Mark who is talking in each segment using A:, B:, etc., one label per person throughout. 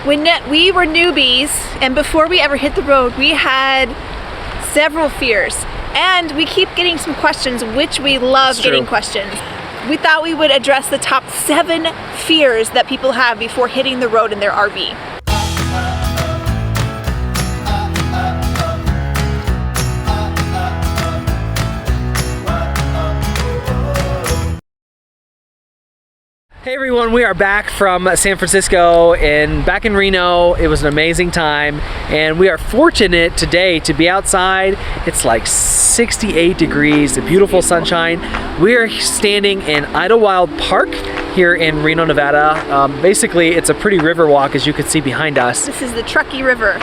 A: When we were newbies, and before we ever hit the road, we had several fears. And we keep getting some questions, which we love getting questions. We thought we would address the top 7 fears that people have before hitting the road in their RV.
B: Hey everyone, we are back from San Francisco and back in Reno. It was an amazing time and we are fortunate today to be outside. It's like 68 degrees, the beautiful sunshine. We are standing in Idlewild Park here in Reno, Nevada. Basically, it's a pretty river walk, as you can see behind us.
A: This is the Truckee River.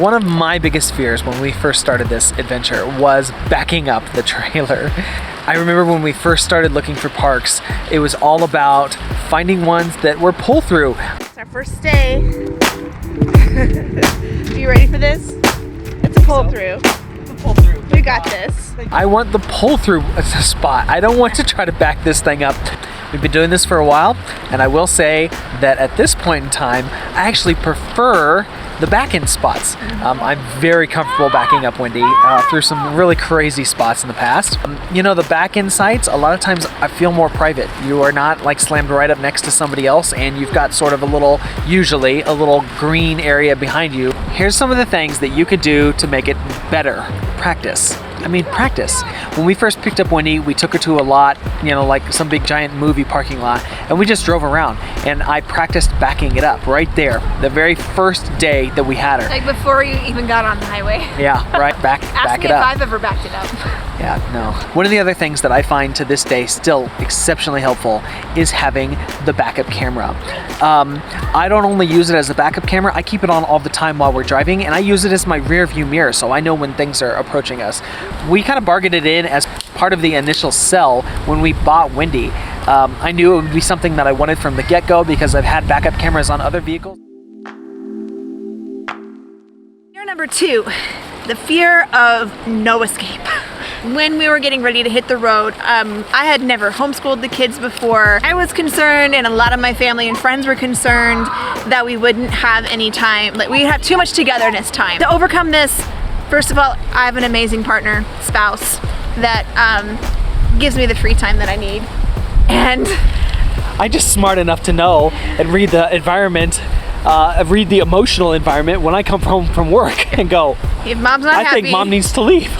B: One of my biggest fears when we first started this adventure was backing up the trailer. I remember when we first started looking for parks, it was all about finding ones that were pull-through.
A: It's our first day. Are you ready for this? It's a pull-through. We got this.
B: I want the pull-through spot. I don't want to try to back this thing up. We've been doing this for a while, and I will say that at this point in time, I actually prefer the back-end spots. I'm very comfortable backing up Wendy through some really crazy spots in the past. You know, the back-end sites, a lot of times I feel more private. You are not like slammed right up next to somebody else, and you've got sort of a little, usually a little green area behind you. Here's some of the things that you could do to make it better. Practice. I mean, practice. When we first picked up Wendy, we took her to a lot, you know, like some big giant movie parking lot, and we just drove around, and I practiced backing it up right there, the very first day that we had her.
A: Like before you even got on the highway.
B: Yeah, right, back it up.
A: Ask me if I've ever backed it up.
B: Yeah, no. One of the other things that I find to this day still exceptionally helpful is having the backup camera. I don't only use it as a backup camera, I keep it on all the time while we're driving, and I use it as my rear view mirror, so I know when things are approaching us. We kind of bargained it in as part of the initial sell when we bought Wendy. I knew it would be something that I wanted from the get-go because I've had backup cameras on other vehicles.
A: Fear number 2, the fear of no escape. When we were getting ready to hit the road, I had never homeschooled the kids before. I was concerned, and a lot of my family and friends were concerned that we wouldn't have any time, like we'd have too much togetherness time. To overcome this, first of all, I have an amazing partner, spouse, that gives me the free time that I need. And
B: I'm just smart enough to know and read the environment, read the emotional environment when I come home from work and go,
A: if mom's not happy,
B: I think mom needs to leave.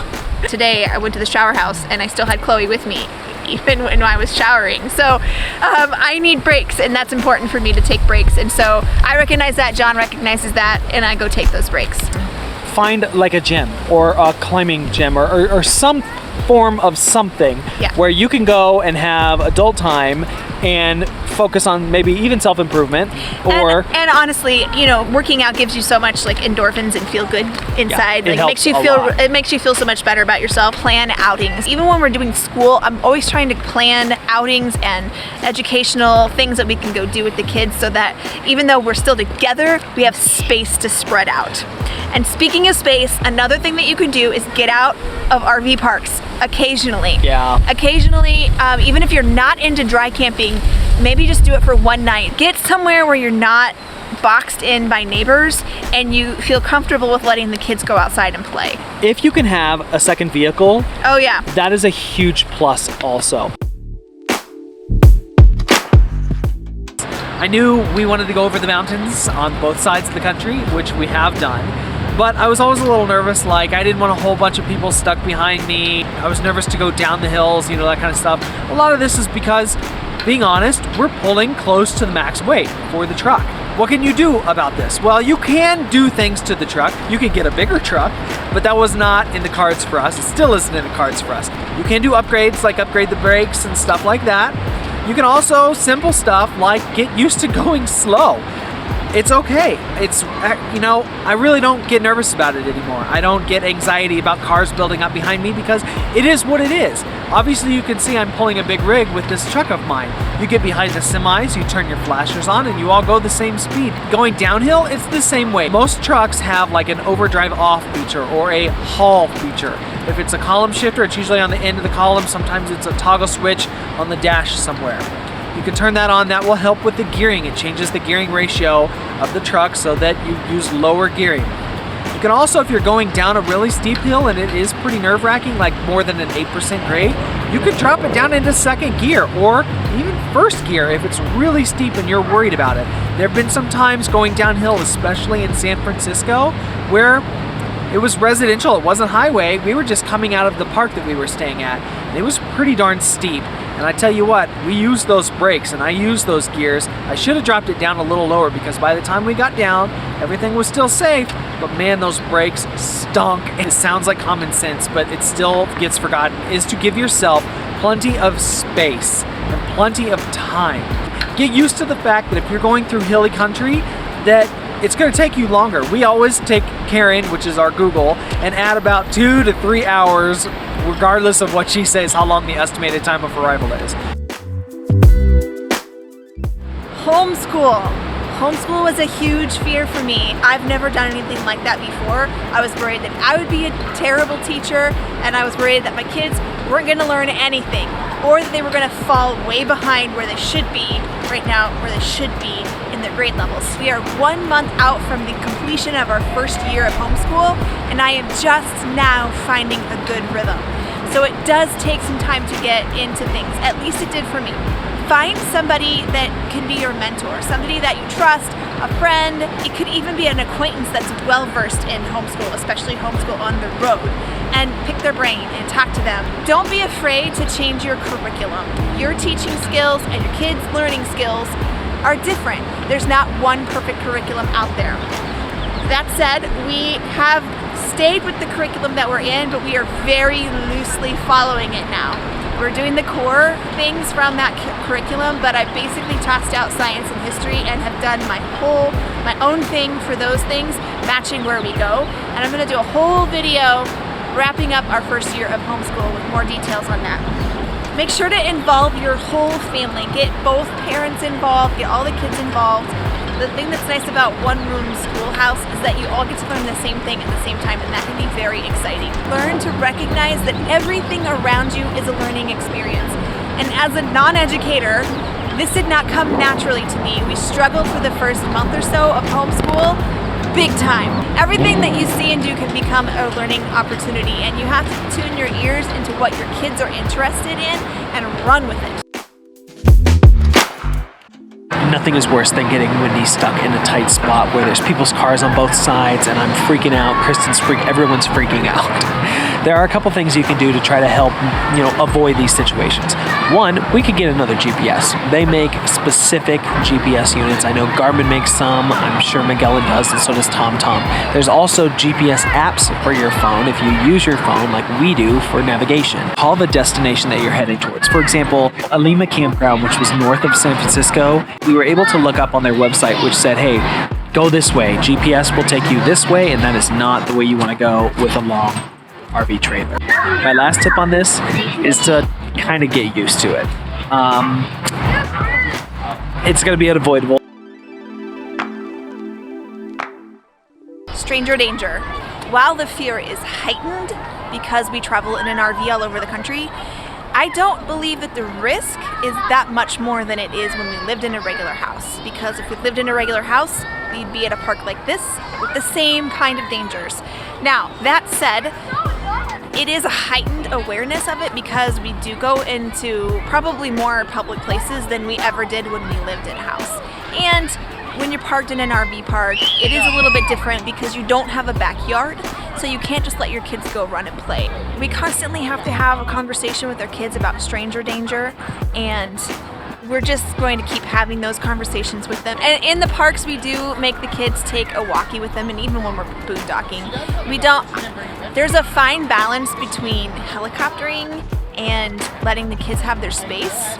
A: Today I went to the shower house and I still had Chloe with me even when I was showering. So I need breaks, and that's important for me to take breaks. And so I recognize that, John recognizes that, and I go take those breaks.
B: Find like a gym or a climbing gym or some form of something where you can go and have adult time and focus on maybe even self-improvement or
A: and honestly, you know, working out gives you so much like endorphins and feel good inside.
B: It
A: makes you feel so much better about yourself. Plan outings. Even when we're doing school, I'm always trying to plan outings and educational things that we can go do with the kids so that even though we're still together, we have space to spread out. And speaking of space, another thing that you can do is get out of RV parks occasionally.
B: Yeah.
A: Occasionally, even if you're not into dry camping, maybe just do it for one night. Get somewhere where you're not boxed in by neighbors and you feel comfortable with letting the kids go outside and play.
B: If you can have a second vehicle,
A: oh yeah,
B: that is a huge plus also. I knew we wanted to go over the mountains on both sides of the country, which we have done. But I was always a little nervous, like I didn't want a whole bunch of people stuck behind me. I was nervous to go down the hills, you know, that kind of stuff. A lot of this is because, being honest, we're pulling close to the max weight for the truck. What can you do about this? Well, you can do things to the truck. You can get a bigger truck, but that was not in the cards for us. It still isn't in the cards for us. You can do upgrades, like upgrade the brakes and stuff like that. You can also, simple stuff like get used to going slow. it's okay. It's, you know, I really don't get nervous about it anymore. I don't get anxiety about cars building up behind me because it is what it is. Obviously you can see I'm pulling a big rig with this truck of mine. You get behind the semis, you turn your flashers on, and you all go the same speed. Going downhill, it's the same way. Most trucks have like an overdrive off feature or a haul feature. If it's a column shifter, it's usually on the end of the column. Sometimes it's a toggle switch on the dash somewhere. You can turn that on. That will help with the gearing. It changes the gearing ratio of the truck so that you use lower gearing. You can also, if you're going down a really steep hill and it is pretty nerve-wracking, like more than an 8% grade, you could drop it down into second gear or even first gear if it's really steep and you're worried about it. There have been some times going downhill, especially in San Francisco, where it was residential, it wasn't highway. We were just coming out of the park that we were staying at, and it was pretty darn steep. And I tell you what, we used those brakes and I used those gears. I should have dropped it down a little lower because by the time we got down, everything was still safe. But man, those brakes stunk. It sounds like common sense, but it still gets forgotten, is to give yourself plenty of space and plenty of time. Get used to the fact that if you're going through hilly country, that it's going to take you longer. We always take Karen, which is our Google, and add about 2 to 3 hours, regardless of what she says, how long the estimated time of arrival is.
A: Homeschool. Homeschool was a huge fear for me. I've never done anything like that before. I was worried that I would be a terrible teacher, and I was worried that my kids weren't going to learn anything, or that they were going to fall way behind where they should be right now, where they should be in their grade levels. We are 1 month out from the completion of our first year of homeschool, and I am just now finding a good rhythm. So it does take some time to get into things. At least it did for me. Find somebody that can be your mentor, somebody that you trust, a friend. It could even be an acquaintance that's well-versed in homeschool, especially homeschool on the road, and pick their brain and talk to them. Don't be afraid to change your curriculum. Your teaching skills and your kids' learning skills are different. There's not one perfect curriculum out there. That said, we have stayed with the curriculum that we're in, but we are very loosely following it now. We're doing the core things from that curriculum, but I basically tossed out science and history and have done my own thing for those things, matching where we go. And I'm gonna do a whole video wrapping up our first year of homeschool with more details on that. Make sure to involve your whole family. Get both parents involved, get all the kids involved. The thing that's nice about one-room schoolhouse is that you all get to learn the same thing at the same time, and that can be very exciting. Learn to recognize that everything around you is a learning experience. And as a non-educator, this did not come naturally to me. We struggled for the first month or so of homeschool, big time. Everything that you see and do can become a learning opportunity, and you have to tune your ears into what your kids are interested in and run with it.
B: Nothing is worse than getting Wendy stuck in a tight spot where there's people's cars on both sides and I'm freaking out, Kristen's everyone's freaking out. There are a couple things you can do to try to help, avoid these situations. One, we could get another GPS. They make specific GPS units. I know Garmin makes some, I'm sure Magellan does, and so does TomTom. There's also GPS apps for your phone if you use your phone like we do for navigation. Call the destination that you're heading towards. For example, Alima Campground, which was north of San Francisco, we were able to look up on their website which said, hey, go this way. GPS will take you this way, and that is not the way you want to go with a long RV trailer. My last tip on this is to kind of get used to it. It's going to be unavoidable.
A: Stranger danger. While the fear is heightened because we travel in an RV all over the country, I don't believe that the risk is that much more than it is when we lived in a regular house. Because if we lived in a regular house, we'd be at a park like this with the same kind of dangers. Now, that said, it is a heightened awareness of it because we do go into probably more public places than we ever did when we lived in a house. And when you're parked in an RV park, it is a little bit different because you don't have a backyard, so you can't just let your kids go run and play. We constantly have to have a conversation with our kids about stranger danger, and we're just going to keep having those conversations with them. And in the parks, we do make the kids take a walkie with them, and even when we're boondocking, there's a fine balance between helicoptering and letting the kids have their space.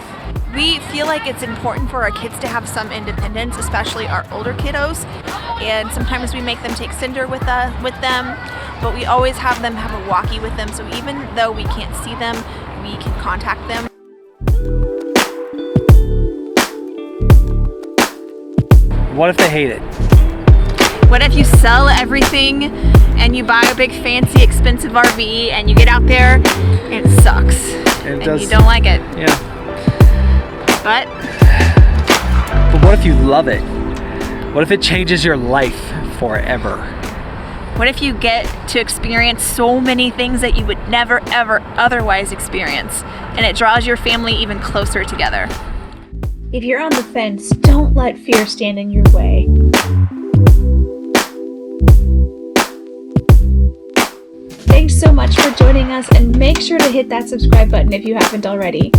A: We feel like it's important for our kids to have some independence, especially our older kiddos. And sometimes we make them take Cinder with them, but we always have them have a walkie with them. So even though we can't see them, we can contact them.
B: What if they hate it?
A: What if you sell everything and you buy a big fancy expensive RV and you get out there and it sucks and you don't like it?
B: Yeah.
A: But
B: what if you love it? What if it changes your life forever?
A: What if you get to experience so many things that you would never ever otherwise experience, and it draws your family even closer together? If you're on the fence, don't let fear stand in your way. Thanks so much for joining us, and make sure to hit that subscribe button if you haven't already.